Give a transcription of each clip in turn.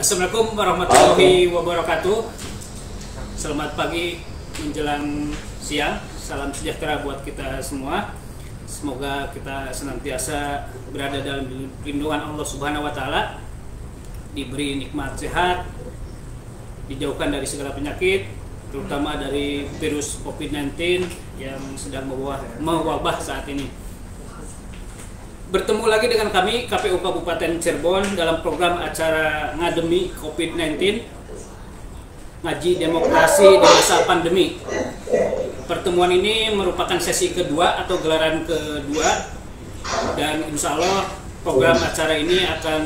Assalamualaikum warahmatullahi wabarakatuh. Selamat pagi menjelang siang. Salam sejahtera buat kita semua. Semoga kita senantiasa berada dalam lindungan Allah Subhanahu wa taala, diberi nikmat sehat, dijauhkan dari segala penyakit, terutama dari virus COVID-19 yang sedang mewabah saat ini. Bertemu lagi dengan kami KPU Kabupaten Cirebon dalam program acara Ngademi COVID-19, Ngaji Demokrasi di Masa Pandemi. Pertemuan ini merupakan sesi kedua atau gelaran kedua, dan insya Allah program acara ini akan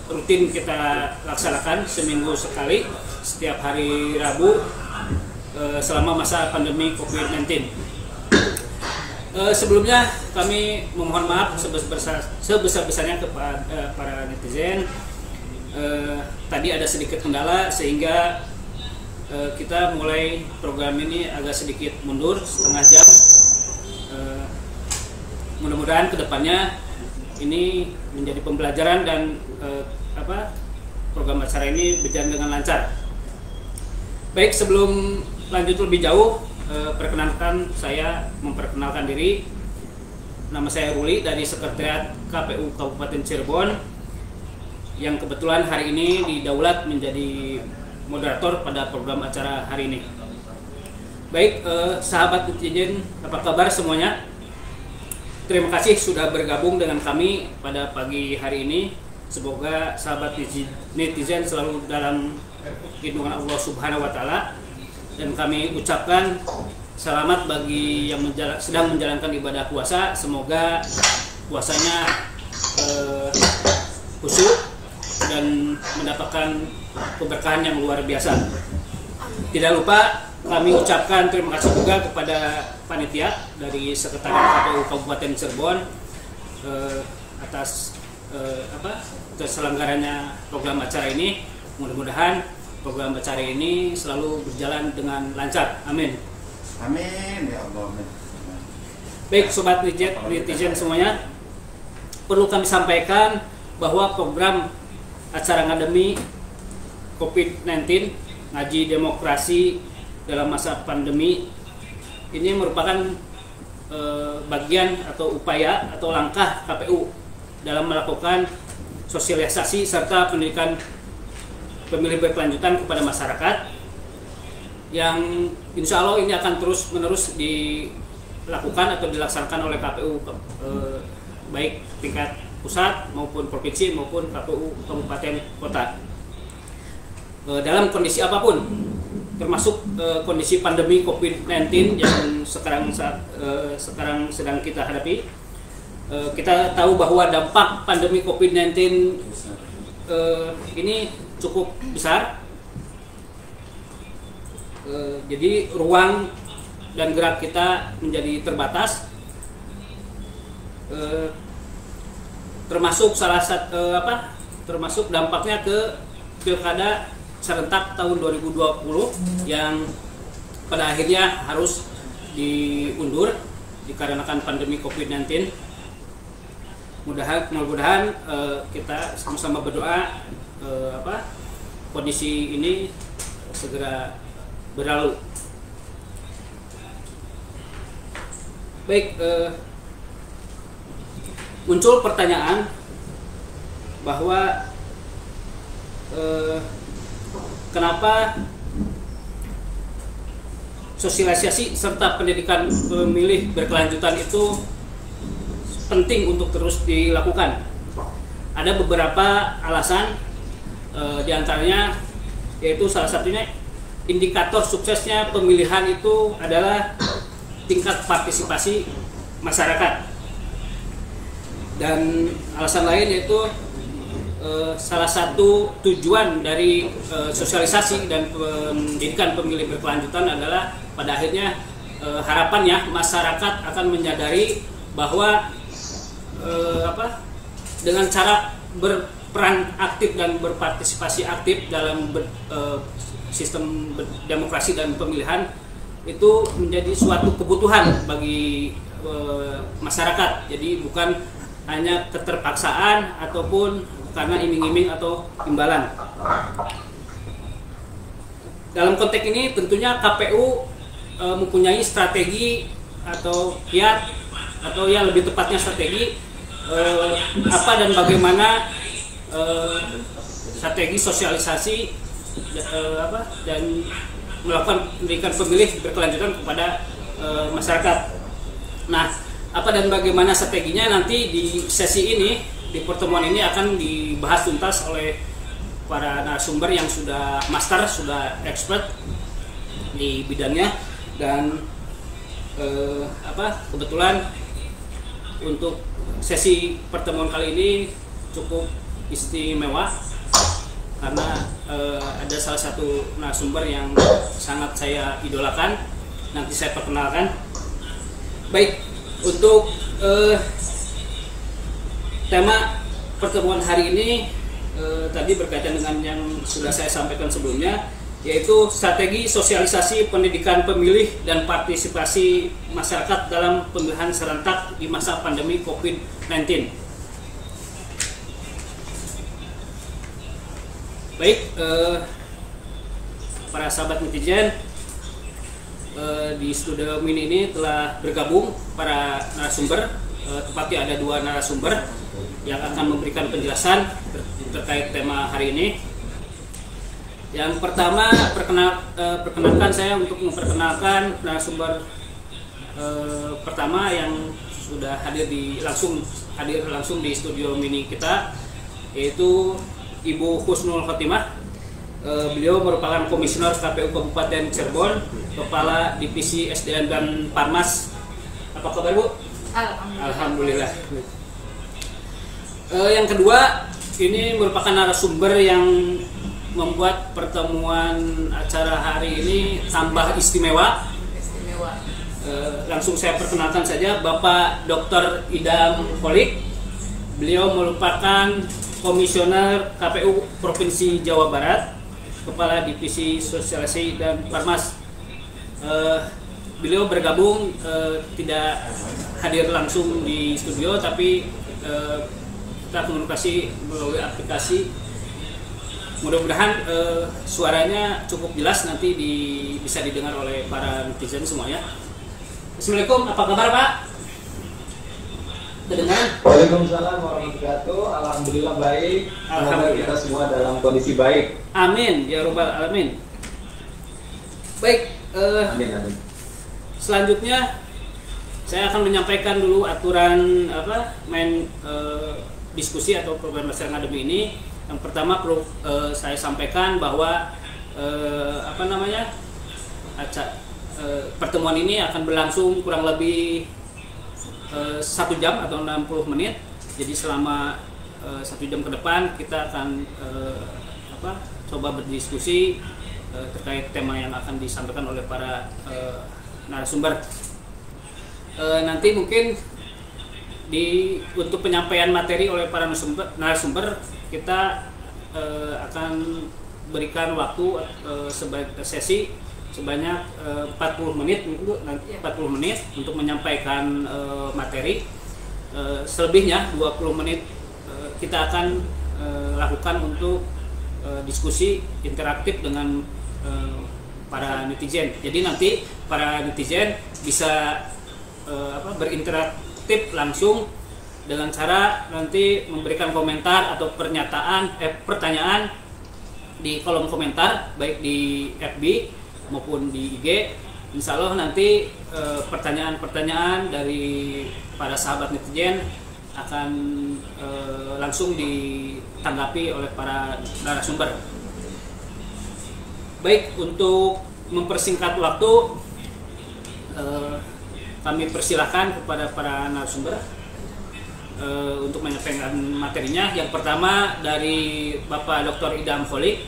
rutin kita laksanakan seminggu sekali setiap hari Rabu selama masa pandemi COVID-19. Sebelumnya kami memohon maaf sebesar-besarnya kepada para netizen. Tadi ada sedikit kendala sehingga kita mulai program ini agak sedikit mundur setengah jam. Mudah-mudahan kedepannya ini menjadi pembelajaran dan program acara ini berjalan dengan lancar. Baik, sebelum lanjut lebih jauh, perkenalkan, saya memperkenalkan diri. Nama saya Ruli dari Sekretariat KPU Kabupaten Cirebon, yang kebetulan hari ini didaulat menjadi moderator pada program acara hari ini. Baik, sahabat netizen, apa kabar semuanya? Terima kasih sudah bergabung dengan kami pada pagi hari ini. Semoga sahabat netizen selalu dalam lindungan Allah Subhanahu wa taala. Dan kami ucapkan selamat bagi yang sedang menjalankan ibadah puasa. Semoga puasanya khusyuk dan mendapatkan keberkahan yang luar biasa. Tidak lupa kami ucapkan terima kasih juga kepada panitia dari Sekretariat KPU Kabupaten Cirebon atas terselenggaranya program acara ini. Mudah-mudahan program acara ini selalu berjalan dengan lancar. Amin. Amin ya Allah. Amin. Baik, sobat netizen semuanya, perlu kami sampaikan bahwa program acara Ngademi COVID-19, Ngaji Demokrasi dalam Masa Pandemi ini merupakan bagian atau upaya atau langkah KPU dalam melakukan sosialisasi serta pendidikan pemilih berkelanjutan kepada masyarakat, yang insya Allah ini akan terus menerus dilakukan atau dilaksanakan oleh KPU baik tingkat pusat maupun provinsi maupun KPU kabupaten kota dalam kondisi apapun, termasuk kondisi pandemi COVID-19 yang sekarang sedang kita hadapi. Kita tahu bahwa dampak pandemi COVID-19 ini cukup besar, jadi ruang dan gerak kita menjadi terbatas, termasuk termasuk dampaknya ke pilkada serentak tahun 2020 yang pada akhirnya harus diundur dikarenakan pandemi COVID-19. Mudah-mudahan kita sama-sama berdoa kondisi ini segera berlalu. Baik, muncul pertanyaan bahwa kenapa sosialisasi serta pendidikan pemilih berkelanjutan itu penting untuk terus dilakukan. Ada beberapa alasan, diantaranya yaitu salah satunya indikator suksesnya pemilihan itu adalah tingkat partisipasi masyarakat. Dan alasan lain yaitu salah satu tujuan dari sosialisasi dan pendidikan pemilih berkelanjutan adalah pada akhirnya harapannya masyarakat akan menyadari bahwa dengan cara berperan aktif dan berpartisipasi aktif dalam sistem demokrasi dan pemilihan itu menjadi suatu kebutuhan bagi masyarakat. Jadi bukan hanya keterpaksaan ataupun karena iming-iming atau imbalan. Dalam konteks ini tentunya KPU mempunyai strategi atau kiat atau yang lebih tepatnya strategi apa dan bagaimana strategi sosialisasi dan melakukan pendidikan pemilih berkelanjutan kepada masyarakat. Nah, apa dan bagaimana strateginya nanti di sesi ini, di pertemuan ini akan dibahas tuntas oleh para narasumber yang sudah master, sudah expert di bidangnya, dan kebetulan untuk sesi pertemuan kali ini cukup istimewa karena ada salah satu narasumber yang sangat saya idolakan. Nanti saya perkenalkan. Baik, untuk tema pertemuan hari ini tadi berkaitan dengan yang sudah saya sampaikan sebelumnya, yaitu strategi sosialisasi pendidikan pemilih dan partisipasi masyarakat dalam pemilihan serentak di masa pandemi COVID-19. Baik, para sahabat netizen, di studio mini ini telah bergabung para narasumber, tepatnya ada 2 narasumber yang akan memberikan penjelasan terkait tema hari ini. Yang pertama, perkenalkan saya untuk memperkenalkan narasumber pertama yang sudah hadir langsung di studio mini kita, yaitu Ibu Husnul Khotimah. Beliau merupakan Komisioner KPU Kabupaten Cirebon, Kepala Divisi SDM dan Parmas. Apa kabar, Bu? Alhamdulillah. Yang kedua, ini merupakan narasumber yang membuat pertemuan acara hari ini tambah istimewa. Langsung saya perkenalkan saja, Bapak Dr. Idam Holik. Beliau merupakan Komisioner KPU Provinsi Jawa Barat, Kepala Divisi Sosialisasi dan Parmas. Beliau bergabung, tidak hadir langsung di studio, tapi kita komunikasi melalui aplikasi. Mudah-mudahan suaranya cukup jelas, nanti bisa didengar oleh para netizen semuanya. Assalamualaikum, apa kabar Pak? Terdengar? Waalaikumsalam warahmatullahi wabarakatuh. Alhamdulillah baik. Semoga kita semua dalam kondisi baik. Amin ya robbal alamin. Baik. Amin. Selanjutnya saya akan menyampaikan dulu aturan diskusi atau program belajar akademi ini. Yang pertama perlu saya sampaikan bahwa pertemuan ini akan berlangsung kurang lebih 1 jam atau 60 menit. Jadi selama 1 jam ke depan kita akan coba berdiskusi terkait tema yang akan disampaikan oleh para narasumber. Nanti mungkin untuk penyampaian materi oleh para narasumber kita akan berikan waktu sesi sebanyak 40 menit, nanti 40 menit untuk menyampaikan materi. Selebihnya 20 menit kita akan lakukan untuk diskusi interaktif dengan para netizen. Jadi nanti para netizen bisa berinteraksi langsung dengan cara nanti memberikan komentar atau pertanyaan di kolom komentar, baik di FB maupun di IG. Insya Allah nanti pertanyaan-pertanyaan dari para sahabat netizen akan langsung ditanggapi oleh para narasumber. Baik, untuk mempersingkat waktu, kami persilahkan kepada para narasumber untuk menyampaikan materinya. Yang pertama dari Bapak Dr. Idam Holik,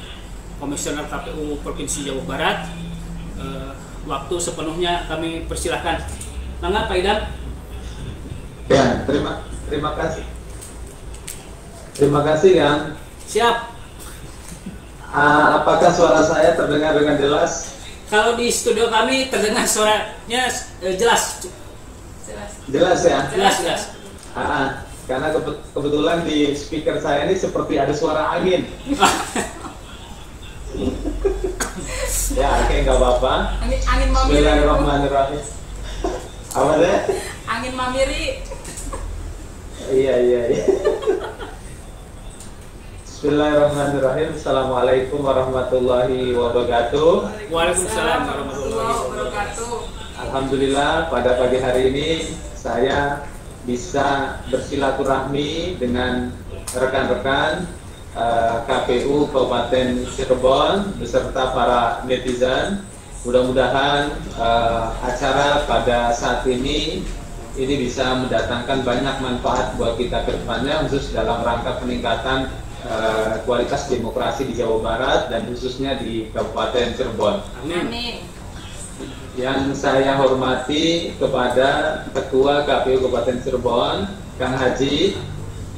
Komisioner KPU Provinsi Jawa Barat. Waktu sepenuhnya kami persilahkan. Mangga Pak Idam. Ya, terima kasih. Terima kasih Kang. Siap. Apakah suara saya terdengar dengan jelas? Kalau di studio kami terdengar suaranya jelas. Jelas ya? Jelas. karena kebetulan di speaker saya ini seperti ada suara angin. Ya, oke, nggak apa-apa. Angin mamiri. Bismillahirrahmanirrahim. Apa deh? Angin mamiri. Iya. Bismillahirrahmanirrahim. Assalamualaikum warahmatullahi wabarakatuh. Waalaikumsalam warahmatullahi wabarakatuh. Alhamdulillah pada pagi hari ini saya bisa bersilaturahmi dengan rekan-rekan KPU Kabupaten Cirebon beserta para netizen. Mudah-mudahan acara pada saat ini bisa mendatangkan banyak manfaat buat kita ke depannya, khusus dalam rangka peningkatan kualitas demokrasi di Jawa Barat dan khususnya di Kabupaten Cirebon. Amin. Yang saya hormati kepada Ketua KPU Kabupaten Cirebon, Kang Haji.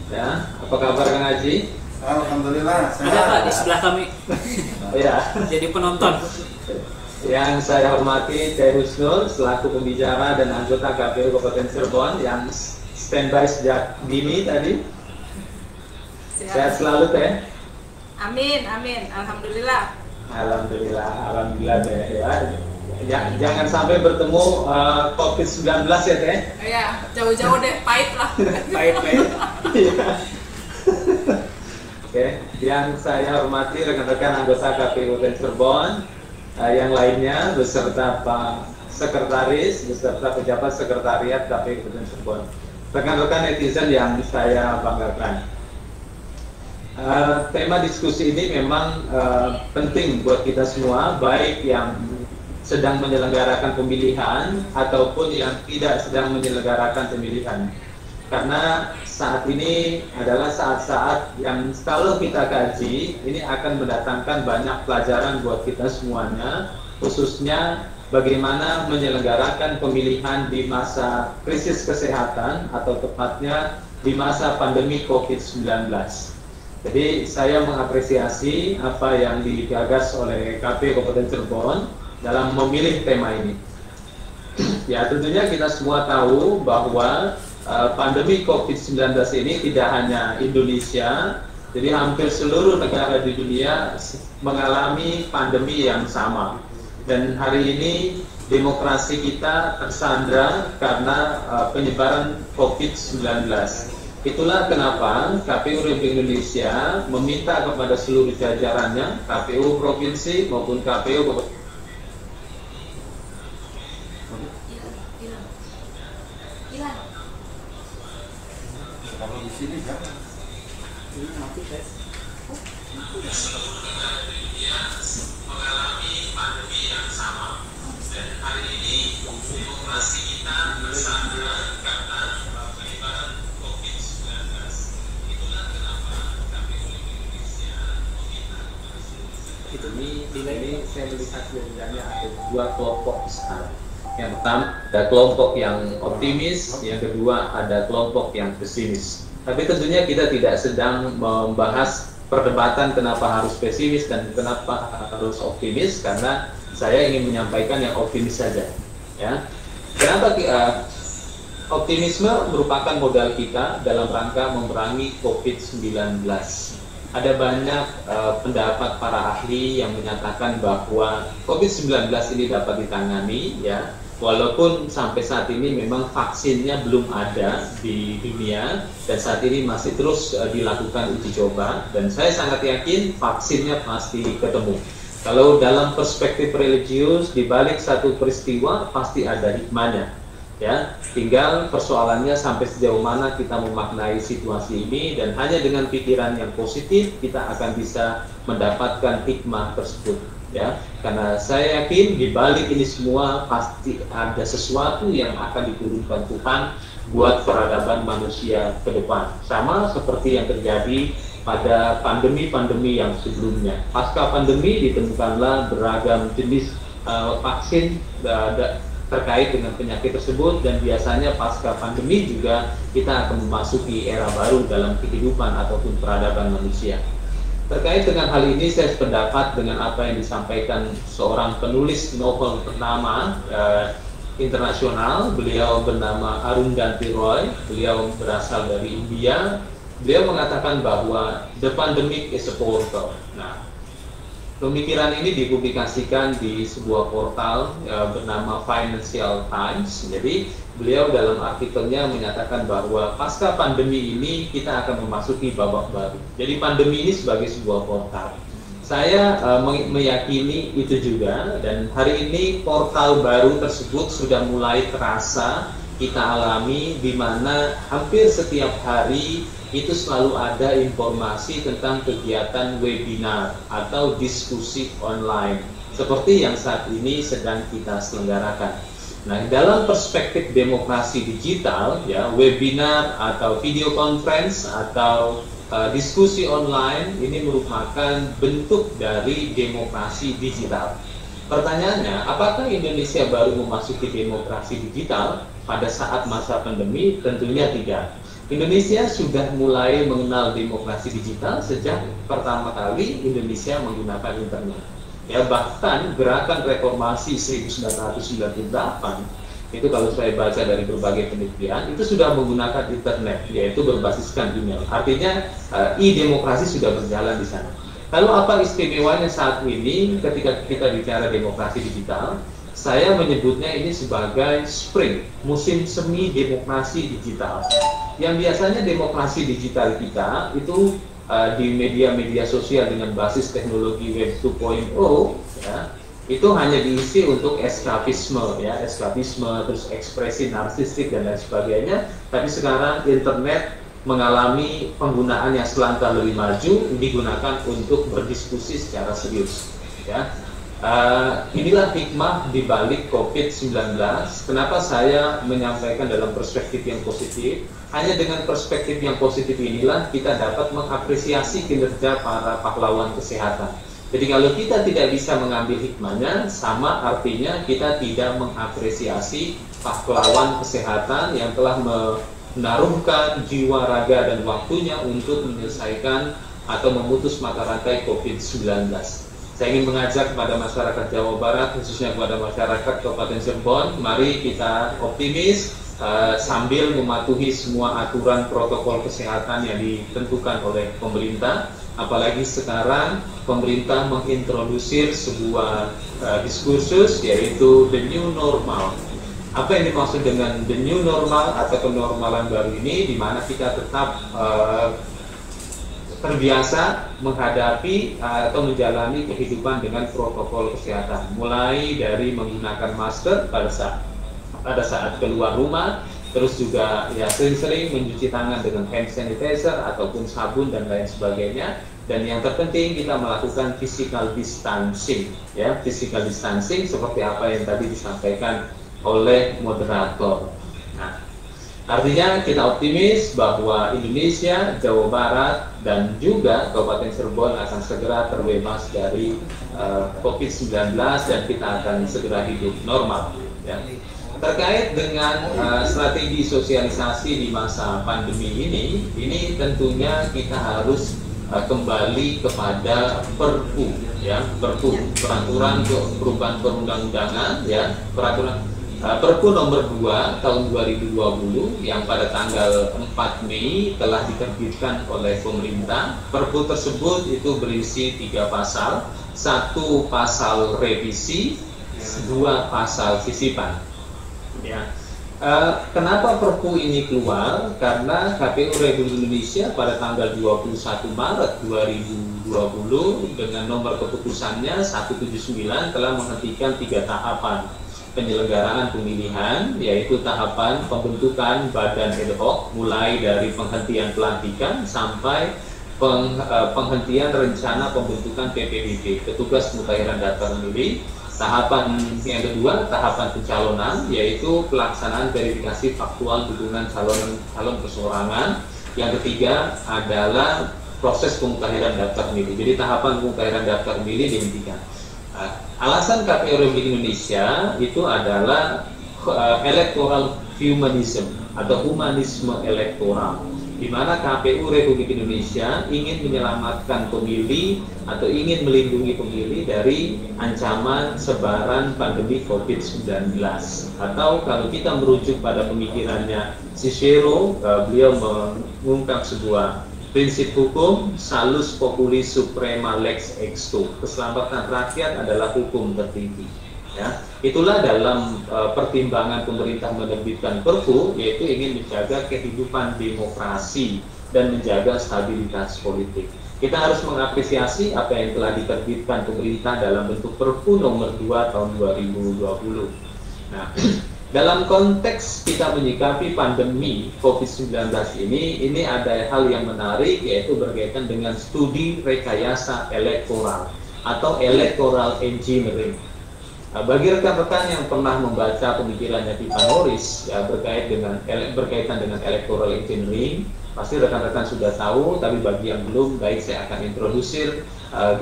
Ya, apa kabar Kang Haji? Alhamdulillah. Ada Pak di sebelah kami. Ya. Jadi penonton. Yang saya hormati Teh Husnul selaku pembicara dan anggota KPU Kabupaten Cirebon yang standby sejak dini tadi. Sehat selalu Teh. Amin. Alhamdulillah. Alhamdulillah Teh. Ya, jangan sampai bertemu COVID-19 ya Teh. Ya, jauh-jauh deh, pahit lah. Pahit. Oke, yang saya hormati rekan-rekan anggota KPU Kabupaten Cirebon, yang lainnya beserta Pak Sekretaris, beserta pejabat sekretariat KPU Kabupaten Cirebon, rekan-rekan netizen yang saya banggakan. Tema diskusi ini memang penting buat kita semua, baik yang sedang menyelenggarakan pemilihan ataupun yang tidak sedang menyelenggarakan pemilihan. Karena saat ini adalah saat-saat yang kalau kita kaji, ini akan mendatangkan banyak pelajaran buat kita semuanya, khususnya bagaimana menyelenggarakan pemilihan di masa krisis kesehatan atau tepatnya di masa pandemi COVID-19. Jadi saya mengapresiasi apa yang digagas oleh KPU Kabupaten Cirebon dalam memilih tema ini. Ya, tentunya kita semua tahu bahwa pandemi COVID-19 ini tidak hanya Indonesia, jadi hampir seluruh negara di dunia mengalami pandemi yang sama. Dan hari ini demokrasi kita tersandra karena penyebaran COVID-19. Itulah kenapa KPU Republik Indonesia meminta kepada seluruh jajarannya, KPU Provinsi maupun KPU Kabupaten. Kalau di sini kan Ini mati guys. Mengalami pandemi yang sama, dan hari ini demokrasi kita bersandra karena penyebaran COVID-19. Itulah kenapa KPU Indonesia meminta ini saya melihat sebenarnya ada dua kelompok besar. Yang pertama ada kelompok yang optimis, yang kedua ada kelompok yang pesimis. Tapi tentunya kita tidak sedang membahas perdebatan kenapa harus pesimis dan kenapa harus optimis, karena saya ingin menyampaikan yang optimis saja. Ya, kenapa optimisme merupakan modal kita dalam rangka memerangi COVID-19. Ada banyak pendapat para ahli yang menyatakan bahwa COVID-19 ini dapat ditangani, ya. Walaupun sampai saat ini memang vaksinnya belum ada di dunia dan saat ini masih terus dilakukan uji coba, dan saya sangat yakin vaksinnya pasti ketemu. Kalau dalam perspektif religius, di balik satu peristiwa pasti ada hikmahnya, ya. Tinggal persoalannya sampai sejauh mana kita memaknai situasi ini, dan hanya dengan pikiran yang positif kita akan bisa mendapatkan hikmah tersebut. Ya, karena saya yakin di balik ini semua pasti ada sesuatu yang akan diturunkan Tuhan buat peradaban manusia ke depan. Sama seperti yang terjadi pada pandemi-pandemi yang sebelumnya. Pasca pandemi ditemukanlah beragam jenis vaksin terkait dengan penyakit tersebut, dan biasanya pasca pandemi juga kita akan memasuki era baru dalam kehidupan ataupun peradaban manusia. Terkait dengan hal ini, saya sependapat dengan apa yang disampaikan seorang penulis novel ternama internasional. Beliau bernama Arundhati Roy, beliau berasal dari India. Beliau mengatakan bahwa the pandemic is a portal. Nah, pemikiran ini dipublikasikan di sebuah portal bernama Financial Times. Jadi beliau dalam artikelnya menyatakan bahwa pasca pandemi ini kita akan memasuki babak baru. Jadi pandemi ini sebagai sebuah portal. Saya meyakini itu juga, dan hari ini portal baru tersebut sudah mulai terasa kita alami, di mana hampir setiap hari itu selalu ada informasi tentang kegiatan webinar atau diskusi online seperti yang saat ini sedang kita selenggarakan. Nah, dalam perspektif demokrasi digital, ya, webinar atau video conference atau diskusi online ini merupakan bentuk dari demokrasi digital. Pertanyaannya, apakah Indonesia baru memasuki demokrasi digital pada saat masa pandemi? Tentunya tidak. Indonesia sudah mulai mengenal demokrasi digital sejak pertama kali Indonesia menggunakan internet. Ya, bahkan gerakan reformasi 1998 itu, kalau saya baca dari berbagai penelitian, itu sudah menggunakan internet, yaitu berbasiskan email. Artinya e-demokrasi sudah berjalan di sana. Lalu apa istimewanya saat ini ketika kita bicara demokrasi digital? Saya menyebutnya ini sebagai spring, musim semi demokrasi digital. Yang biasanya demokrasi digital kita itu di media-media sosial dengan basis teknologi Web 2.0, ya, itu hanya diisi untuk eskapisme, ya, eskapisme, terus ekspresi narsistik dan lain sebagainya. Tapi sekarang internet mengalami penggunaan yang selangkah lebih maju, digunakan untuk berdiskusi secara serius, ya. Inilah hikmah di balik COVID-19. Kenapa saya menyampaikan dalam perspektif yang positif? Hanya dengan perspektif yang positif inilah kita dapat mengapresiasi kinerja para pahlawan kesehatan. Jadi kalau kita tidak bisa mengambil hikmahnya, sama artinya kita tidak mengapresiasi pahlawan kesehatan yang telah menaruhkan jiwa, raga, dan waktunya untuk menyelesaikan atau memutus mata rantai COVID-19. Saya ingin mengajak kepada masyarakat Jawa Barat, khususnya kepada masyarakat Kabupaten Cirebon, mari kita optimis sambil mematuhi semua aturan protokol kesehatan yang ditentukan oleh pemerintah. Apalagi sekarang pemerintah mengintrodusir sebuah diskursus, yaitu the new normal. Apa yang dimaksud dengan the new normal atau kenormalan baru ini, di mana kita tetap terbiasa menghadapi atau menjalani kehidupan dengan protokol kesehatan, mulai dari menggunakan masker pada saat keluar rumah, terus juga ya sering-sering mencuci tangan dengan hand sanitizer ataupun sabun dan lain sebagainya. Dan yang terpenting kita melakukan physical distancing, ya, physical distancing seperti apa yang tadi disampaikan oleh moderator. Nah, artinya kita optimis bahwa Indonesia, Jawa Barat, dan juga Kabupaten Cirebon akan segera terbebas dari COVID-19 dan kita akan segera hidup normal, ya. Terkait dengan strategi sosialisasi di masa pandemi ini tentunya kita harus kembali kepada Perpu, ya, Perpu, peraturan perubahan perundang-undangan, ya, Perpu nomor 2 tahun 2020 yang pada tanggal 4 Mei telah diterbitkan oleh pemerintah. Perpu tersebut itu berisi 3 pasal, 1 pasal revisi, 2 pasal sisipan. Ya. Kenapa Perpu ini keluar? Karena KPU Republik Indonesia pada tanggal 21 Maret 2020 dengan nomor keputusannya 179 telah menghentikan 3 tahapan penyelenggaraan pemilihan, yaitu tahapan pembentukan badan ad hoc, mulai dari penghentian pelantikan sampai penghentian rencana pembentukan PPDB, petugas pemutahiran daftar pemilih. Tahapan yang kedua, tahapan pencalonan, yaitu pelaksanaan verifikasi faktual dukungan calon perseorangan. Yang ketiga adalah proses pemutahiran daftar pemilih. Jadi tahapan pemutahiran daftar pemilih dihentikan. Alasan KPU Republik Indonesia itu adalah electoral humanism atau humanisme elektoral. di mana KPU Republik Indonesia ingin menyelamatkan pemilih atau ingin melindungi pemilih dari ancaman sebaran pandemi COVID-19. Atau kalau kita merujuk pada pemikirannya Cicero, beliau mengungkap sebuah prinsip hukum, salus populi suprema lex exto, keselamatan rakyat adalah hukum tertinggi. Ya, itulah dalam pertimbangan pemerintah menerbitkan Perpu, yaitu ingin menjaga kehidupan demokrasi dan menjaga stabilitas politik. Kita harus mengapresiasi apa yang telah diterbitkan pemerintah dalam bentuk Perpu nomor 2 tahun 2020. Nah, dalam konteks kita menyikapi pandemi COVID-19 ini ada hal yang menarik, yaitu berkaitan dengan studi rekayasa elektoral atau electoral engineering. Bagi rekan-rekan yang pernah membaca pemikirannya Pipanoris ya, berkaitan dengan electoral engineering, pasti rekan-rekan sudah tahu, tapi bagi yang belum, baik saya akan introdusir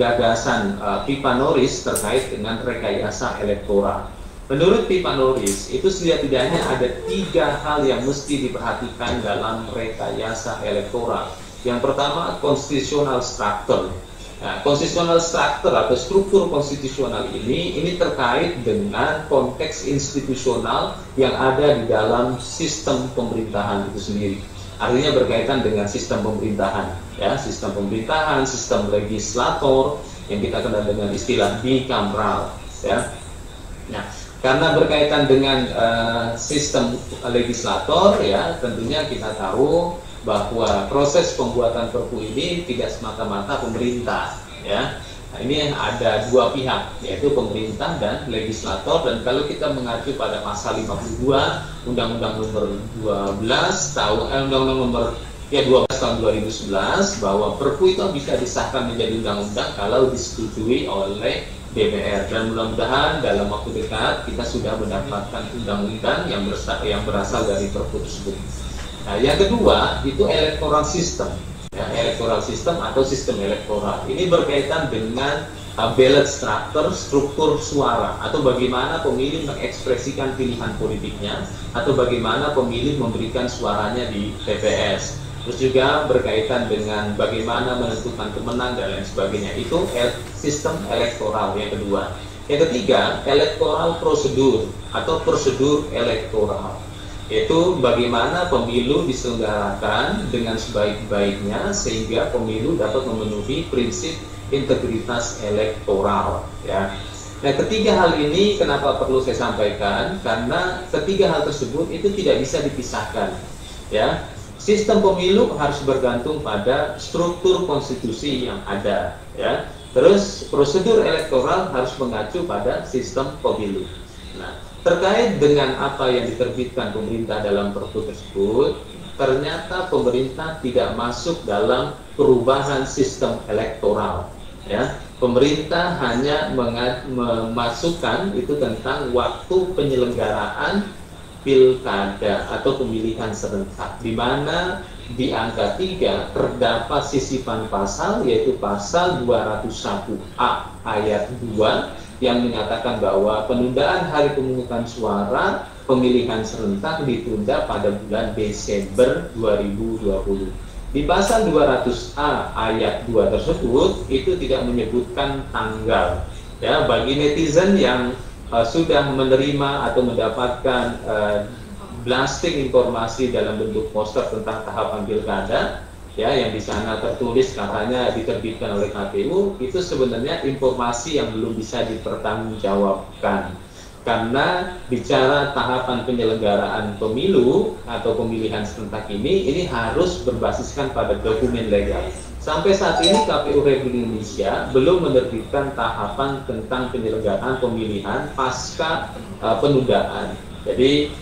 gagasan Pipanoris terkait dengan rekayasa elektoral. Menurut Pipanoris, itu setidaknya ada 3 hal yang mesti diperhatikan dalam rekayasa elektoral. Yang pertama, constitutional structure. Nah, konstitusional struktur atau struktur konstitusional ini terkait dengan konteks institusional yang ada di dalam sistem pemerintahan itu sendiri. Artinya berkaitan dengan sistem pemerintahan, ya, sistem pemerintahan, sistem legislator yang kita kenal dengan istilah bicameral, ya. Nah, karena berkaitan dengan sistem legislator, ya, tentunya kita tahu bahwa proses pembuatan Perpu ini tidak semata-mata pemerintah, ya. Nah, ini ada 2 pihak, yaitu pemerintah dan legislator. Dan kalau kita mengacu pada pasal 52 Undang-Undang nomor 12 tahun 12 tahun 2011, bahwa Perpu itu bisa disahkan menjadi undang-undang kalau disetujui oleh DPR. Dan mudah-mudahan dalam waktu dekat kita sudah mendapatkan undang-undang yang berasal dari Perpu tersebut. Nah, yang kedua itu electoral system, ya, electoral system atau sistem elektoral. Ini berkaitan dengan ballot structure, struktur suara, atau bagaimana pemilih mengekspresikan pilihan politiknya, atau bagaimana pemilih memberikan suaranya di TPS. Terus juga berkaitan dengan bagaimana menentukan pemenang dan lain sebagainya. Itu sistem elektoral yang kedua. Yang ketiga, electoral prosedur atau prosedur elektoral, yaitu bagaimana pemilu diselenggarakan dengan sebaik-baiknya sehingga pemilu dapat memenuhi prinsip integritas elektoral, ya. Nah, ketiga hal ini kenapa perlu saya sampaikan? Karena ketiga hal tersebut itu tidak bisa dipisahkan, ya. Sistem pemilu harus bergantung pada struktur konstitusi yang ada, ya. Terus prosedur elektoral harus mengacu pada sistem pemilu. Nah, terkait dengan apa yang diterbitkan pemerintah dalam Perpu tersebut, ternyata pemerintah tidak masuk dalam perubahan sistem elektoral, ya. Pemerintah hanya memasukkan itu tentang waktu penyelenggaraan pilkada atau pemilihan serentak, di mana di angka 3 terdapat sisipan pasal, yaitu pasal 201A ayat 2 yang menyatakan bahwa penundaan hari pemungutan suara pemilihan serentak ditunda pada bulan Desember 2020. Di pasal 200A ayat 2 tersebut itu tidak menyebutkan tanggal. Ya, bagi netizen yang sudah menerima atau mendapatkan blasting informasi dalam bentuk poster tentang tahapan pilkada, ya, yang di sana tertulis katanya diterbitkan oleh KPU, itu sebenarnya informasi yang belum bisa dipertanggungjawabkan. Karena bicara tahapan penyelenggaraan pemilu atau pemilihan serentak ini harus berbasiskan pada dokumen legal. Sampai saat ini KPU Republik Indonesia belum menerbitkan tahapan tentang penyelenggaraan pemilihan pasca penundaan. Jadi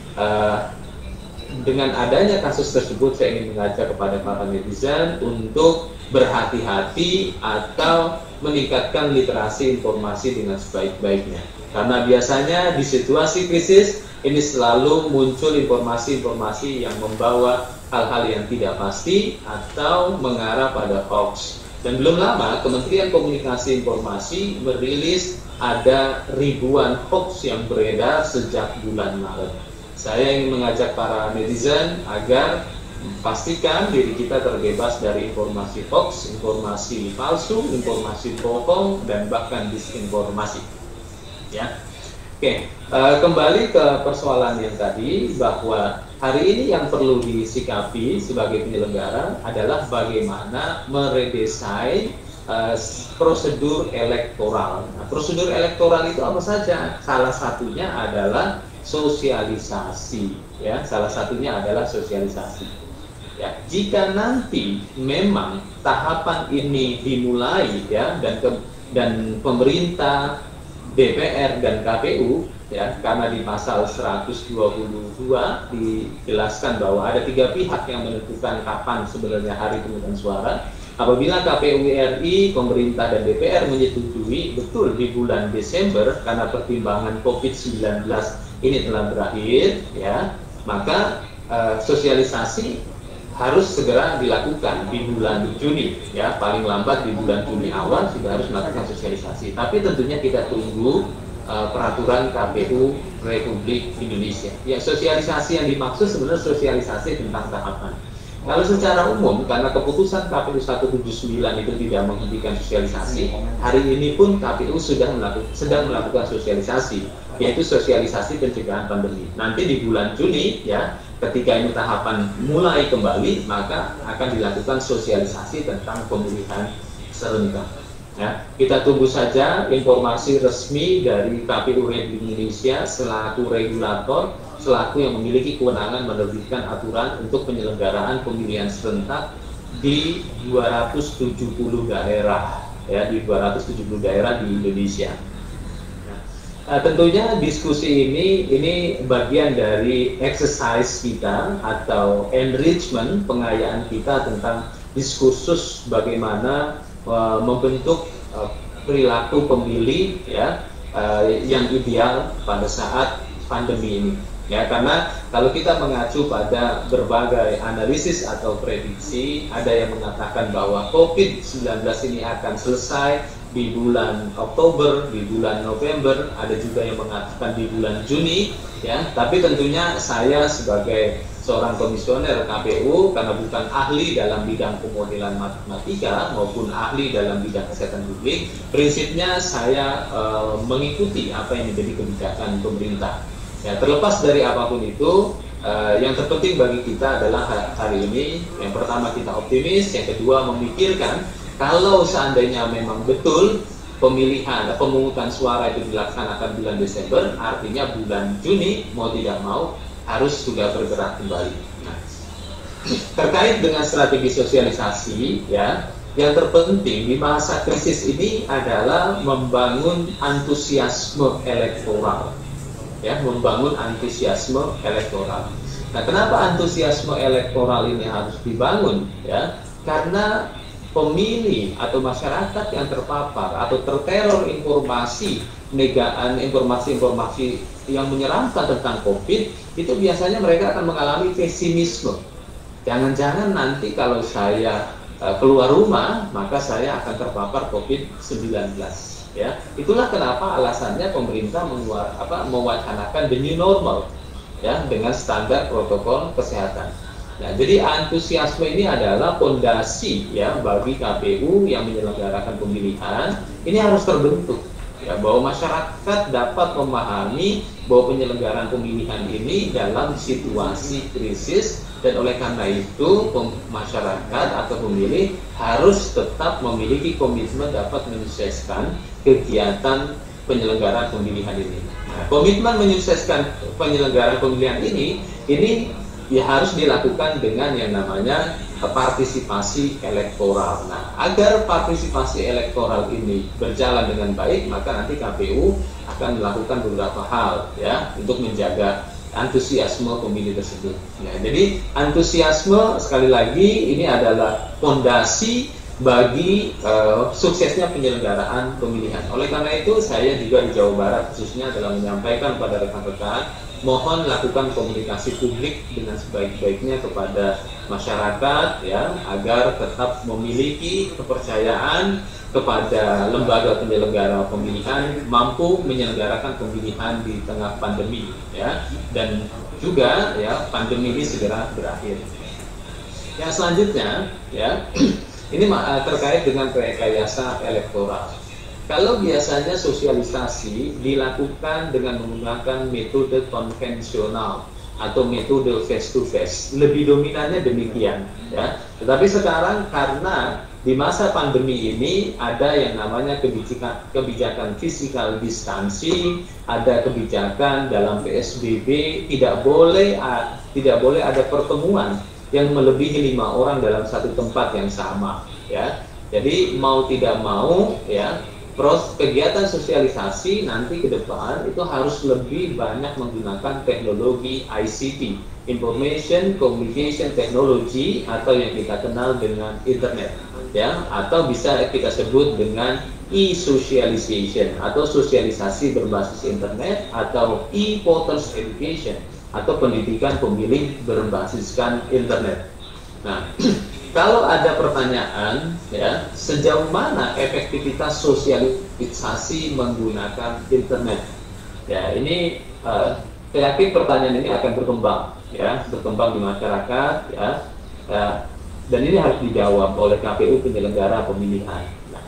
dengan adanya kasus tersebut, saya ingin mengajak kepada para netizen untuk berhati-hati atau meningkatkan literasi informasi dengan sebaik-baiknya. Karena biasanya di situasi krisis ini selalu muncul informasi-informasi yang membawa hal-hal yang tidak pasti atau mengarah pada hoax. Dan belum lama Kementerian Komunikasi Informasi merilis ada ribuan hoax yang beredar sejak bulan Maret. Saya ingin mengajak para netizen agar pastikan diri kita terbebas dari informasi hoax, informasi palsu, informasi bohong, dan bahkan disinformasi. Ya, oke. Kembali ke persoalan yang tadi, bahwa hari ini yang perlu disikapi sebagai penyelenggara adalah bagaimana meredesain prosedur elektoral. Nah, prosedur elektoral itu apa saja? Salah satunya adalah sosialisasi. Ya, salah satunya adalah sosialisasi. Ya, jika nanti memang tahapan ini dimulai, ya, dan pemerintah, DPR dan KPU, ya, karena di pasal 122 dijelaskan bahwa ada 3 pihak yang menentukan kapan sebenarnya hari pemungutan suara. Apabila KPU RI, pemerintah dan DPR menyetujui betul di bulan Desember karena pertimbangan COVID-19 ini telah berakhir, ya, maka sosialisasi harus segera dilakukan di bulan Juni, ya, paling lambat di bulan Juni awal sudah harus melakukan sosialisasi. Tapi tentunya kita tunggu peraturan KPU Republik Indonesia. Ya, sosialisasi yang dimaksud sebenarnya sosialisasi tentang tahapan. Kalau secara umum, karena keputusan KPU 179 itu tidak menghentikan sosialisasi, hari ini pun KPU sedang melakukan sosialisasi, yaitu sosialisasi pencegahan pandemi. Nanti di bulan Juni, ya, ketika ini tahapan mulai kembali, maka akan dilakukan sosialisasi tentang pemilihan serentak. Ya, kita tunggu saja informasi resmi dari KPU Republik Indonesia selaku regulator, selaku yang memiliki kewenangan menerbitkan aturan untuk penyelenggaraan pemilihan serentak di 270 daerah, ya, di 270 daerah di Indonesia. Tentunya diskusi ini bagian dari exercise kita atau enrichment, pengayaan kita tentang diskursus bagaimana membentuk perilaku pemilih, ya, yang ideal pada saat pandemi ini. Ya, karena kalau kita mengacu pada berbagai analisis atau prediksi, ada yang mengatakan bahwa COVID-19 ini akan selesai di bulan Oktober, di bulan November, ada juga yang mengatakan di bulan Juni, ya. Tapi tentunya saya sebagai seorang komisioner KPU, karena bukan ahli dalam bidang pemodelan matematika maupun ahli dalam bidang kesehatan publik, prinsipnya saya mengikuti apa yang menjadi kebijakan pemerintah. Ya, terlepas dari apapun itu, yang terpenting bagi kita adalah hari ini, yang pertama kita optimis, yang kedua memikirkan kalau seandainya memang betul pemungutan suara itu dilaksanakan bulan Desember, artinya bulan Juni mau tidak mau harus sudah bergerak kembali. Nah, terkait dengan strategi sosialisasi, ya, yang terpenting di masa krisis ini adalah membangun antusiasme elektoral. Ya, membangun antusiasme elektoral. Nah, kenapa antusiasme elektoral ini harus dibangun? Ya, karena pemilih atau masyarakat yang terpapar atau terteror informasi informasi yang menyeramkan tentang COVID, itu biasanya mereka akan mengalami pesimisme. Jangan-jangan nanti kalau saya keluar rumah, maka saya akan terpapar COVID-19. Ya, itulah kenapa alasannya pemerintah mewacanakan the new normal, ya, dengan standar protokol kesehatan. Nah, jadi antusiasme ini adalah fondasi, ya, bagi KPU yang menyelenggarakan pemilihan. Ini harus terbentuk, ya, bahwa masyarakat dapat memahami bahwa penyelenggaraan pemilihan ini dalam situasi krisis, dan oleh karena itu masyarakat atau pemilih harus tetap memiliki komitmen dapat menyukseskan kegiatan penyelenggaraan pemilihan ini. Nah, komitmen menyukseskan penyelenggaraan pemilihan ini ya harus dilakukan dengan yang namanya partisipasi elektoral. Nah, agar partisipasi elektoral ini berjalan dengan baik, maka nanti KPU akan melakukan beberapa hal, ya, untuk menjaga antusiasme pemilih tersebut. Ya, jadi antusiasme sekali lagi ini adalah fondasi bagi suksesnya penyelenggaraan pemilihan. Oleh karena itu, saya juga di Jawa Barat khususnya dalam menyampaikan pada rekan-rekan, mohon lakukan komunikasi publik dengan sebaik-baiknya kepada masyarakat, ya, agar tetap memiliki kepercayaan kepada lembaga penyelenggara pemilihan, mampu menyelenggarakan pemilihan di tengah pandemi, ya, dan juga, ya, pandemi ini segera berakhir. Yang selanjutnya, ya, ini terkait dengan rekayasa elektoral. Kalau biasanya sosialisasi dilakukan dengan menggunakan metode konvensional atau metode face to face, lebih dominannya demikian, ya. Tetapi sekarang karena di masa pandemi ini ada yang namanya kebijakan physical distancing, ada kebijakan dalam PSBB tidak boleh ada pertemuan yang melebihi 5 orang dalam satu tempat yang sama, ya. Jadi mau tidak mau, ya, kegiatan sosialisasi nanti ke depan itu harus lebih banyak menggunakan teknologi ICT, Information Communication Technology, atau yang kita kenal dengan internet, ya, atau bisa kita sebut dengan e-socialization atau sosialisasi berbasis internet, atau e-voters education atau pendidikan pemilih berbasiskan internet. Nah, kalau ada pertanyaan, ya, sejauh mana efektivitas sosialisasi menggunakan internet? Ya, ini saya yakin pertanyaan ini akan berkembang, ya, berkembang di masyarakat, ya, dan ini harus dijawab oleh KPU penyelenggara pemilihan. Nah,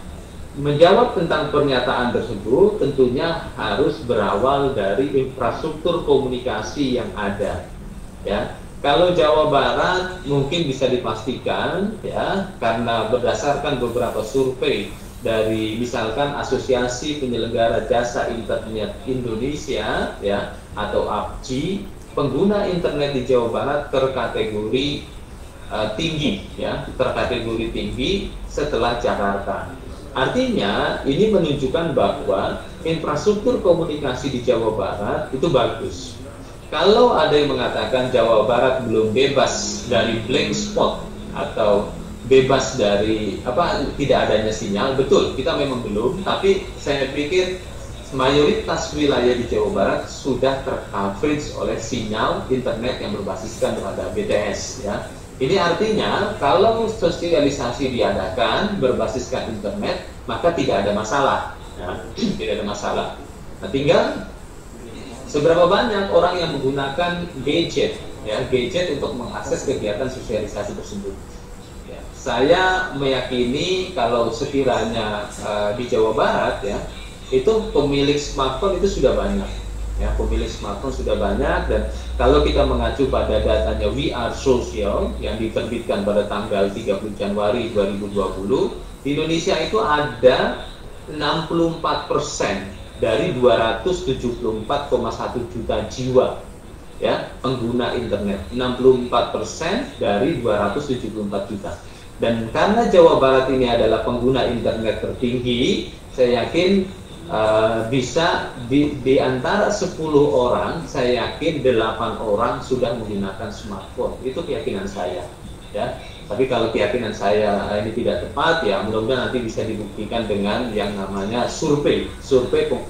menjawab tentang pernyataan tersebut tentunya harus berawal dari infrastruktur komunikasi yang ada, ya. Kalau Jawa Barat mungkin bisa dipastikan, ya, karena berdasarkan beberapa survei dari misalkan Asosiasi Penyelenggara Jasa Internet Indonesia, ya, atau APJI, pengguna internet di Jawa Barat terkategori tinggi, ya, terkategori tinggi setelah Jakarta. Artinya ini menunjukkan bahwa infrastruktur komunikasi di Jawa Barat itu bagus. Kalau ada yang mengatakan Jawa Barat belum bebas dari blank spot atau bebas dari tidak adanya sinyal, betul, kita memang belum, tapi saya pikir mayoritas wilayah di Jawa Barat sudah tercoverage oleh sinyal internet yang berbasiskan kepada BTS, ya. Ini artinya kalau sosialisasi diadakan berbasiskan internet, maka tidak ada masalah, ya. Tidak ada masalah. Nah, tinggal seberapa banyak orang yang menggunakan gadget, ya, gadget untuk mengakses kegiatan sosialisasi tersebut. Ya, saya meyakini kalau sekiranya di Jawa Barat, ya, itu pemilik smartphone itu sudah banyak, ya, pemilik smartphone sudah banyak. Dan kalau kita mengacu pada datanya We Are Social yang diterbitkan pada tanggal 30 Januari 2020, di Indonesia itu ada 64% dari 274,1 juta jiwa, ya, pengguna internet. 64% dari 274 juta. Dan karena Jawa Barat ini adalah pengguna internet tertinggi, saya yakin bisa di antara 10 orang, saya yakin 8 orang sudah menggunakan smartphone. Itu keyakinan saya, ya. Tapi kalau keyakinan saya ini tidak tepat, ya mudah-mudahan nanti bisa dibuktikan dengan yang namanya survei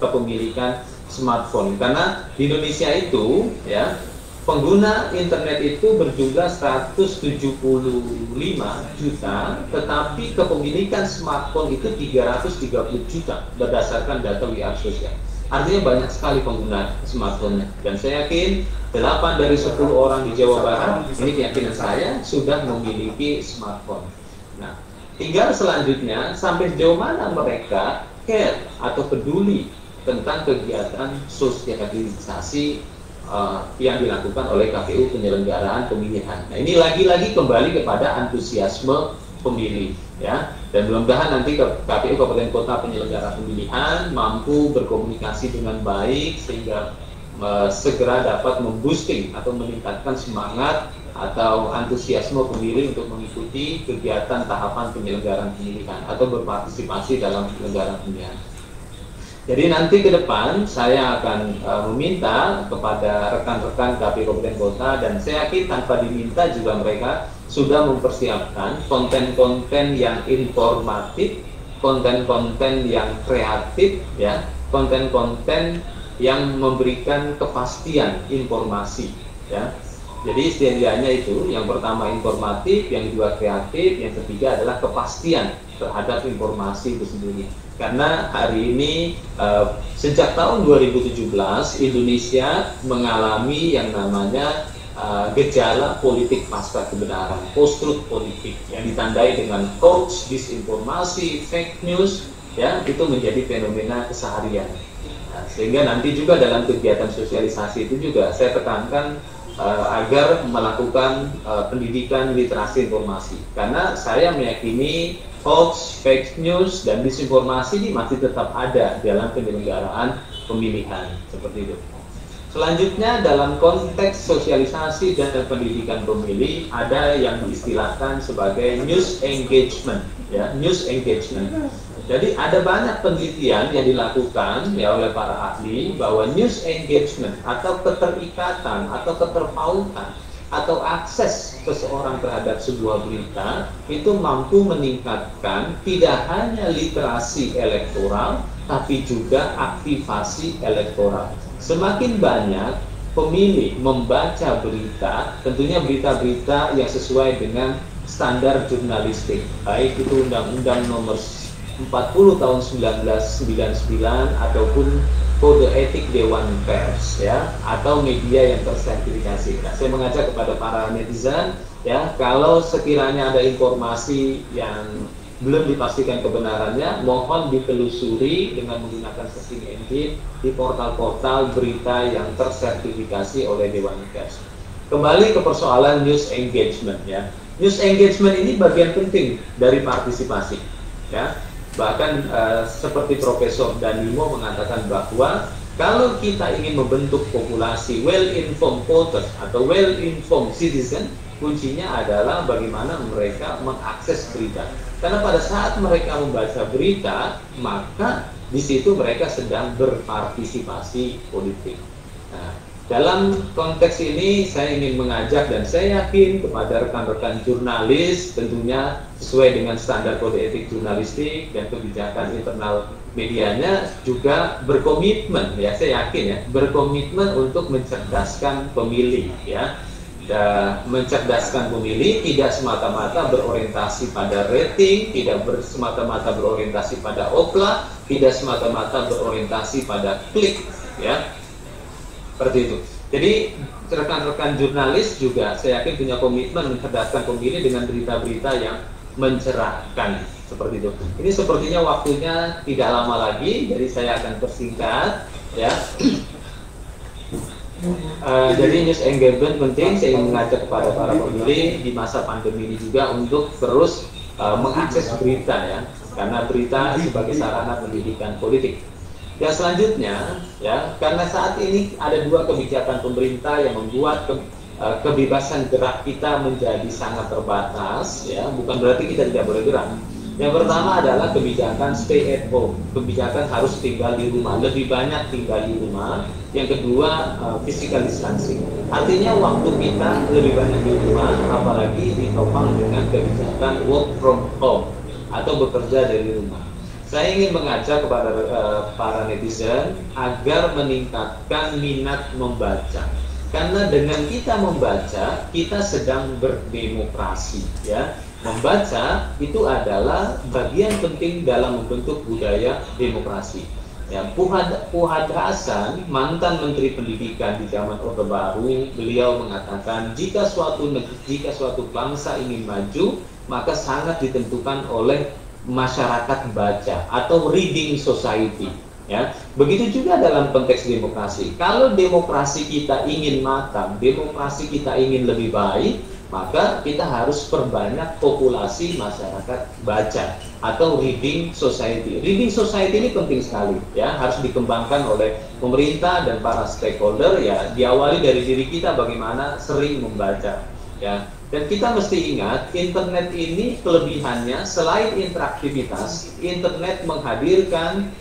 kepemilikan smartphone. Karena di Indonesia itu, ya, pengguna internet itu berjumlah 175 juta, tetapi kepemilikan smartphone itu 330 juta berdasarkan data We Are Social. Artinya banyak sekali pengguna smartphone-nya. Dan saya yakin 8 dari 10 orang di Jawa Barat, ini keyakinan saya, sudah memiliki smartphone. Nah, tinggal selanjutnya sampai sejauh mana mereka care atau peduli tentang kegiatan sosialisasi yang dilakukan oleh KPU penyelenggaraan pemilihan. Nah, ini lagi-lagi kembali kepada antusiasme pemilih, ya. Dan mudah-mudahan nanti KPU Kabupaten Kota penyelenggara pemilihan mampu berkomunikasi dengan baik sehingga segera dapat memboosting atau meningkatkan semangat atau antusiasme pemilih untuk mengikuti kegiatan tahapan penyelenggaraan pemilihan atau berpartisipasi dalam penyelenggaraan pemilihan. Jadi nanti ke depan saya akan meminta kepada rekan-rekan KPU Kabupaten Kota, dan saya yakin tanpa diminta juga mereka sudah mempersiapkan konten-konten yang informatif, konten-konten yang kreatif, ya, konten-konten yang memberikan kepastian informasi, ya. Jadi setidaknya itu, yang pertama informatif, yang kedua kreatif, yang ketiga adalah kepastian terhadap informasi itu sendiri. Karena hari ini sejak tahun 2017 Indonesia mengalami yang namanya gejala politik pasca kebenaran, post-truth politik yang ditandai dengan hoax, disinformasi, fake news, ya itu menjadi fenomena keseharian. Nah, sehingga nanti juga dalam kegiatan sosialisasi itu juga saya tekankan agar melakukan pendidikan literasi informasi, karena saya meyakini hoax, fake news, dan disinformasi ini masih tetap ada dalam penyelenggaraan pemilihan seperti itu. Selanjutnya dalam konteks sosialisasi dan pendidikan pemilih ada yang diistilahkan sebagai news engagement, ya, news engagement. Jadi ada banyak penelitian yang dilakukan ya oleh para ahli bahwa news engagement atau keterikatan atau keterpautan atau akses seseorang terhadap sebuah berita itu mampu meningkatkan tidak hanya literasi elektoral tapi juga aktivasi elektoral. Semakin banyak pemilih membaca berita, tentunya berita-berita yang sesuai dengan standar jurnalistik, baik itu Undang-Undang Nomor 40 tahun 1999 ataupun Kode Etik Dewan Pers, ya, atau media yang tersertifikasi. Nah, saya mengajak kepada para netizen, ya, kalau sekiranya ada informasi yang belum dipastikan kebenarannya, mohon ditelusuri dengan menggunakan searching engine di portal-portal berita yang tersertifikasi oleh Dewan Pers. Kembali ke persoalan news engagement, ya. News engagement ini bagian penting dari partisipasi, ya. Bahkan seperti Profesor Danimo mengatakan bahwa kalau kita ingin membentuk populasi well-informed voters atau well-informed citizen, kuncinya adalah bagaimana mereka mengakses berita. Karena pada saat mereka membaca berita, maka di situ mereka sedang berpartisipasi politik. Nah, dalam konteks ini saya ingin mengajak dan saya yakin kepada rekan-rekan jurnalis, tentunya sesuai dengan standar kode etik jurnalistik dan kebijakan internal medianya, juga berkomitmen, ya saya yakin ya, berkomitmen untuk mencerdaskan pemilih, ya. Mencerdaskan pemilih tidak semata-mata berorientasi pada rating, tidak semata-mata berorientasi pada opla, tidak semata-mata berorientasi pada klik, ya. Seperti itu. Jadi rekan-rekan jurnalis juga saya yakin punya komitmen mencerdaskan pemilih dengan berita-berita yang mencerahkan, seperti itu. Ini sepertinya waktunya tidak lama lagi, jadi saya akan persingkat, ya. Jadi news engagement penting. Saya ingin mengajak kepada para pemilih di masa pandemi ini juga untuk terus mengakses berita, ya, karena berita sebagai sarana pendidikan politik. Yang selanjutnya, ya, karena saat ini ada dua kebijakan pemerintah yang membuat kebebasan gerak kita menjadi sangat terbatas, ya, bukan berarti kita tidak boleh gerak. Yang pertama adalah kebijakan stay at home, kebijakan harus tinggal di rumah, lebih banyak tinggal di rumah. Yang kedua, physical distancing. Artinya waktu kita lebih banyak di rumah, apalagi ditopang dengan kebijakan work from home atau bekerja dari rumah. Saya ingin mengajak kepada para netizen agar meningkatkan minat membaca. Karena dengan kita membaca, kita sedang berdemokrasi, ya. Membaca itu adalah bagian penting dalam membentuk budaya demokrasi. Ya, Fuad Hasan, mantan Menteri Pendidikan di zaman Orde Baru, beliau mengatakan jika suatu bangsa ingin maju, maka sangat ditentukan oleh masyarakat baca atau reading society, ya. Begitu juga dalam konteks demokrasi. Kalau demokrasi kita ingin matang, demokrasi kita ingin lebih baik, maka kita harus perbanyak populasi masyarakat baca atau reading society. Reading society ini penting sekali, ya, harus dikembangkan oleh pemerintah dan para stakeholder, ya. Diawali dari diri kita bagaimana sering membaca, ya. Dan kita mesti ingat, internet ini kelebihannya selain interaktivitas, internet menghadirkan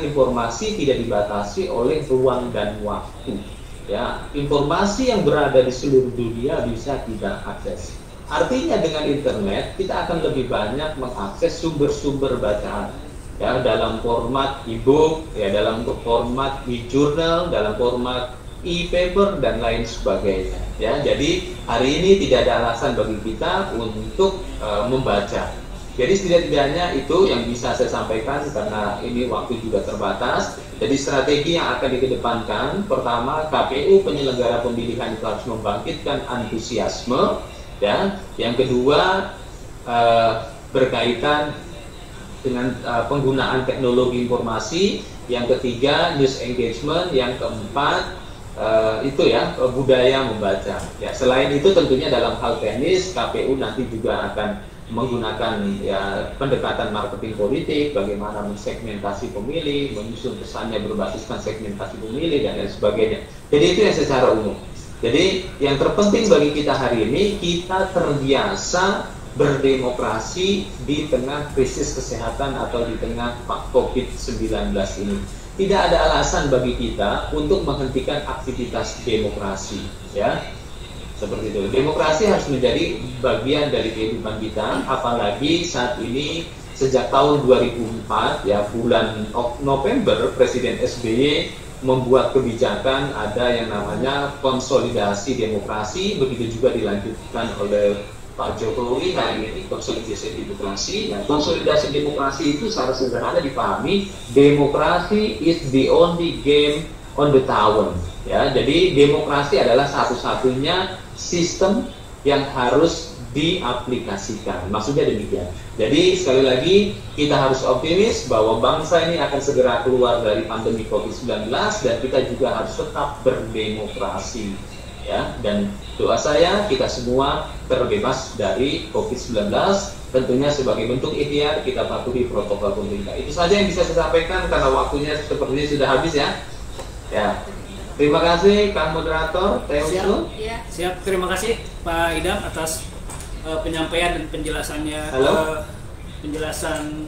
informasi tidak dibatasi oleh ruang dan waktu. Ya, informasi yang berada di seluruh dunia bisa kita akses. Artinya dengan internet kita akan lebih banyak mengakses sumber-sumber bacaan, ya, dalam format e-book, ya, dalam format e-journal, dalam format e-paper dan lain sebagainya, ya. Jadi hari ini tidak ada alasan bagi kita untuk membaca, Jadi setidaknya itu yang bisa saya sampaikan karena ini waktu juga terbatas. Jadi strategi yang akan dikedepankan, pertama KPU penyelenggara pemilihan itu harus membangkitkan antusiasme, ya. Yang kedua berkaitan dengan penggunaan teknologi informasi. Yang ketiga news engagement. Yang keempat itu ya budaya membaca. Ya, selain itu tentunya dalam hal teknis KPU nanti juga akan menggunakan ya pendekatan marketing politik, bagaimana mensegmentasi pemilih, menyusun pesannya berbasiskan segmentasi pemilih dan lain sebagainya. Jadi itu yang secara umum. Jadi yang terpenting bagi kita hari ini, kita terbiasa berdemokrasi di tengah krisis kesehatan atau di tengah COVID-19 ini. Tidak ada alasan bagi kita untuk menghentikan aktivitas demokrasi, ya. Seperti itu. Demokrasi harus menjadi bagian dari kehidupan kita, apalagi saat ini sejak tahun 2004 ya bulan November Presiden SBY membuat kebijakan ada yang namanya konsolidasi demokrasi, begitu juga dilanjutkan oleh Pak Jokowi hari ini konsolidasi demokrasi. Nah, konsolidasi demokrasi itu secara sederhana dipahami, demokrasi is the only game on the town. Ya, jadi demokrasi adalah satu-satunya sistem yang harus diaplikasikan. Maksudnya demikian. Jadi sekali lagi kita harus optimis bahwa bangsa ini akan segera keluar dari pandemi COVID-19 dan kita juga harus tetap berdemokrasi. Ya, dan doa saya kita semua terbebas dari COVID-19. Tentunya sebagai bentuk ikhtiar kita patuhi protokol pemerintah. Itu saja yang bisa saya sampaikan karena waktunya sepertinya sudah habis ya. Ya. Terima kasih Kang Moderator, Teusul. Siap, terima kasih Pak Idam atas penyampaian dan penjelasannya. Halo? Penjelasan.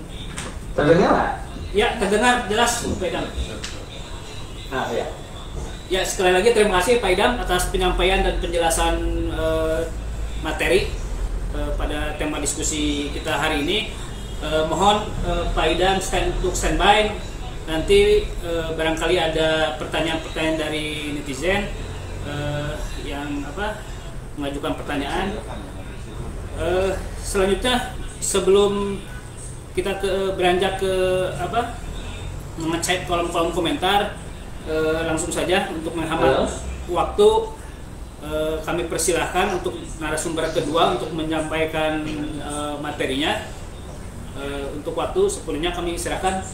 Terdengar nggak? Ya, terdengar jelas Pak Idam. Nah, ya. Ya, sekali lagi terima kasih Pak Idam atas penyampaian dan penjelasan materi pada tema diskusi kita hari ini. Mohon Pak Idam untuk standby. Nanti barangkali ada pertanyaan-pertanyaan dari netizen yang mengajukan pertanyaan. Selanjutnya sebelum kita beranjak ke mengecek kolom-kolom komentar, langsung saja untuk menghemat waktu kami persilahkan untuk narasumber kedua untuk menyampaikan materinya. Untuk waktu sepenuhnya kami serahkan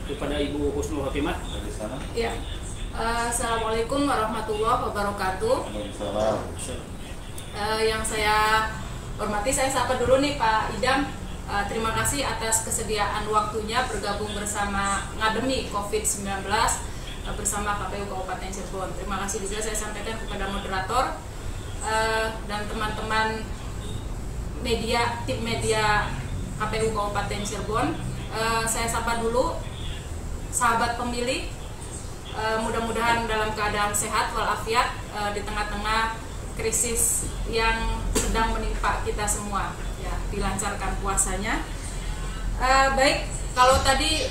kepada Ibu Husnul Khotimah. Ya. Assalamualaikum warahmatullahi wabarakatuh. Yang saya hormati, saya sapa dulu nih Pak Idam. Terima kasih atas kesediaan waktunya bergabung bersama ngademi COVID-19 bersama KPU Kabupaten Cirebon. Terima kasih juga saya sampaikan kepada moderator dan teman-teman media, tim media KPU Kabupaten Cirebon. Saya sapa dulu sahabat pemilih, mudah-mudahan dalam keadaan sehat walafiat di tengah-tengah krisis yang sedang menimpa kita semua, ya, dilancarkan puasanya. Baik, kalau tadi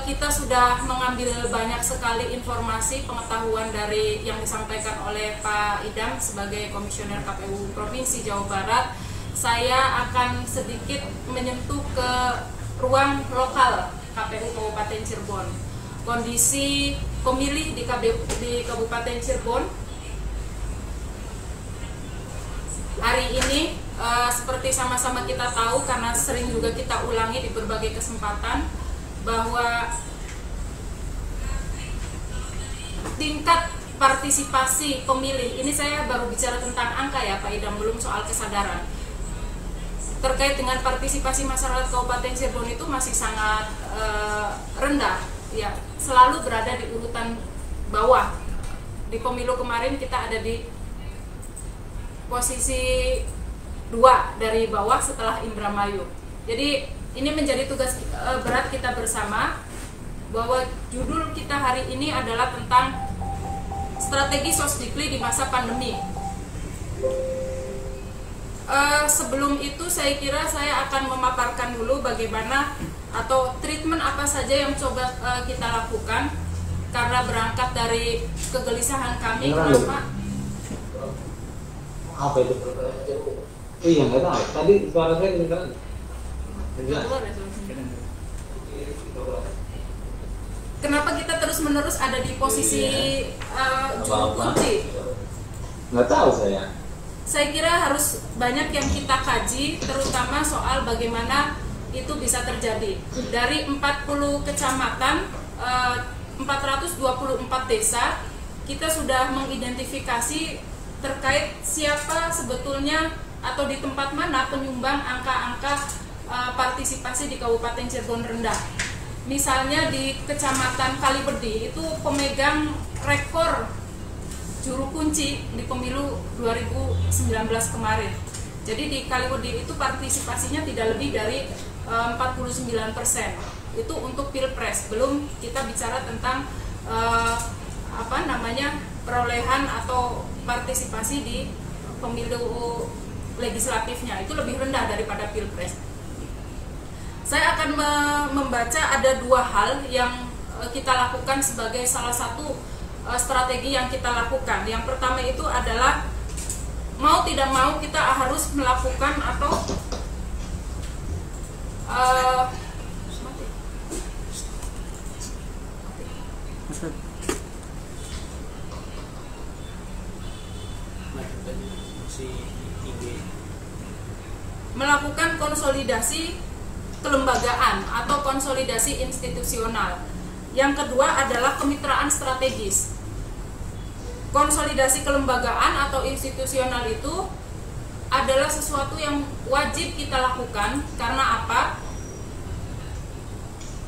kita sudah mengambil banyak sekali informasi pengetahuan dari yang disampaikan oleh Pak Idam sebagai Komisioner KPU Provinsi Jawa Barat. Saya akan sedikit menyentuh ke ruang lokal KPU Kabupaten Cirebon. Kondisi pemilih di Kabupaten Cirebon hari ini seperti sama-sama kita tahu karena sering juga kita ulangi di berbagai kesempatan bahwa tingkat partisipasi pemilih, ini saya baru bicara tentang angka ya Pak Idam, belum soal kesadaran. Terkait dengan partisipasi masyarakat Kabupaten Cirebon itu masih sangat rendah, ya, selalu berada di urutan bawah. Di pemilu kemarin kita ada di posisi 2 dari bawah setelah Indramayu. Jadi ini menjadi tugas berat kita bersama, bahwa judul kita hari ini adalah tentang strategi Sosdikli di masa pandemi. Sebelum itu saya kira saya akan memaparkan dulu bagaimana atau treatment apa saja yang coba kita lakukan, karena berangkat dari kegelisahan kami. Kenapa? Apa itu? Iya, nggak tahu. Tadi suara saya kedengaran. Enggak. Keluar resolusinya. Kenapa kita terus-menerus ada di posisi juru kunci? Nggak tahu saya. Saya kira harus banyak yang kita kaji, terutama soal bagaimana itu bisa terjadi. Dari 40 kecamatan, 424 desa, kita sudah mengidentifikasi terkait siapa sebetulnya atau di tempat mana penyumbang angka-angka partisipasi di Kabupaten Cirebon rendah. Misalnya di Kecamatan Kalibedi itu pemegang rekor juru kunci di pemilu 2019 kemarin. Jadi di Kalibedi itu partisipasinya tidak lebih dari 49%. Itu untuk Pilpres. Belum kita bicara tentang perolehan atau partisipasi di pemilu legislatifnya. Itu lebih rendah daripada Pilpres. Saya akan membaca ada dua hal yang kita lakukan sebagai salah satu strategi yang kita lakukan. Yang pertama itu adalah mau tidak mau kita harus melakukan atau melakukan konsolidasi kelembagaan atau konsolidasi institusional. Yang kedua adalah kemitraan strategis. Konsolidasi kelembagaan atau institusional itu adalah sesuatu yang wajib kita lakukan karena apa?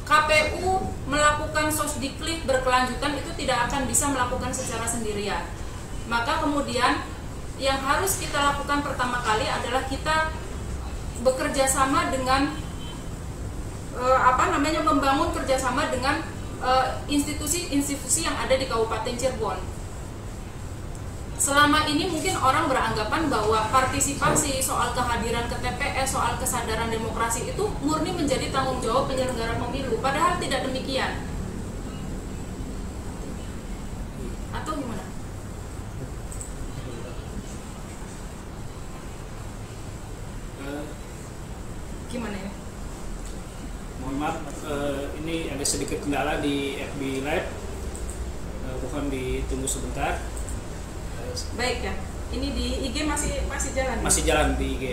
KPU melakukan sosdiklik berkelanjutan itu tidak akan bisa melakukan secara sendirian. Maka kemudian yang harus kita lakukan pertama kali adalah kita bekerja sama dengan membangun kerjasama dengan institusi-institusi yang ada di Kabupaten Cirebon. Selama ini mungkin orang beranggapan bahwa partisipasi soal kehadiran ke TPS, soal kesadaran demokrasi itu murni menjadi tanggung jawab penyelenggara pemilu, padahal tidak demikian. Atau gimana? Gimana ya? Mohon maaf, ini ada sedikit kendala di FB Live. Mohon ditunggu sebentar. Baik ya. Ini di IG masih jalan. Masih jalan di IG.